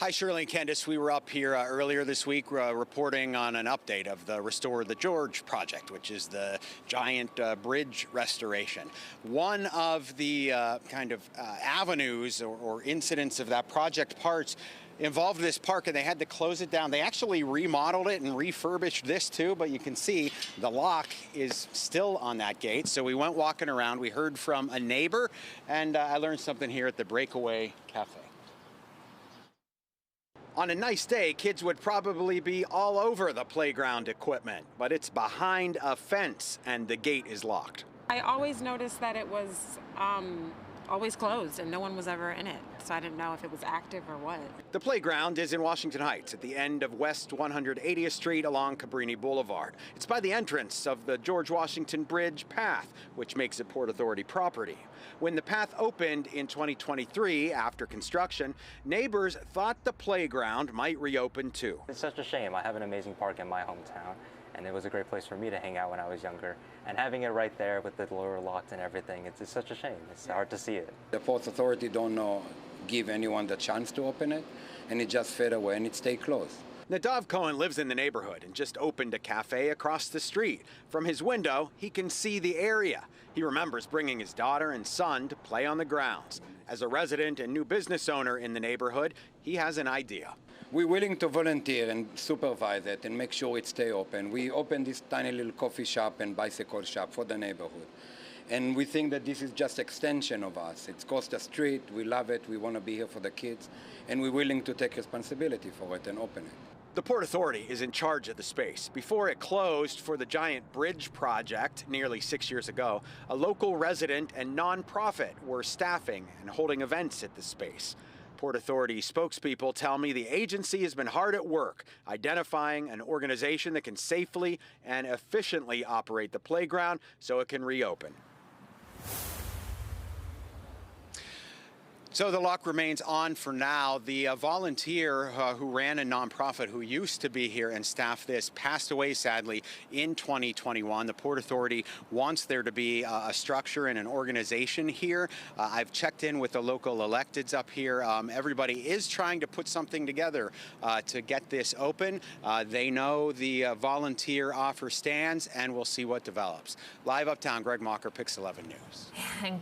Hi, Shirley and Candace. We were up here earlier this week reporting on an update of the Restore the George project, which is the giant bridge restoration. One of the avenues or incidents of that project parts involved this park, and they had to close it down. They actually remodeled it and refurbished this too, but you can see the lock is still on that gate. So we went walking around. We heard from a neighbor, and I learned something here at the Breakaway Cafe. On a nice day, kids would probably be all over the playground equipment, but it's behind a fence and the gate is locked. I always noticed that it was always closed and no one was ever in it, so I didn't know if it was active or what. The playground is in Washington Heights at the end of West 180th Street along Cabrini Boulevard. It's by the entrance of the George Washington Bridge path, which makes it Port Authority property. When the path opened in 2023 after construction, neighbors thought the playground might reopen too. It's such a shame. I have an amazing park in my hometown, and it was a great place for me to hang out when I was younger. And having it right there with the door locked and everything, it's such a shame. It's hard to see it. The Port Authority don't give anyone the chance to open it, and it just fade away and it stay closed. Nadav Cohen lives in the neighborhood and just opened a cafe across the street. From his window, he can see the area. He remembers bringing his daughter and son to play on the grounds. As a resident and new business owner in the neighborhood, he has an idea. We're willing to volunteer and supervise it and make sure it stay open. We opened this tiny little coffee shop and bicycle shop for the neighborhood. And we think that this is just extension of us. It's across the street, we love it, we want to be here for the kids, and we're willing to take responsibility for it and open it. The Port Authority is in charge of the space. Before it closed for the giant bridge project nearly 6 years ago, a local resident and nonprofit were staffing and holding events at the space. Port Authority spokespeople tell me the agency has been hard at work identifying an organization that can safely and efficiently operate the playground so it can reopen. So the lock remains on for now. The volunteer who ran a nonprofit who used to be here and staffed this passed away, sadly, in 2021. The Port Authority wants there to be a structure and an organization here. I've checked in with the local electeds up here. Everybody is trying to put something together to get this open. They know the volunteer offer stands, and we'll see what develops. Live uptown, Greg Mocker, Pix 11 News.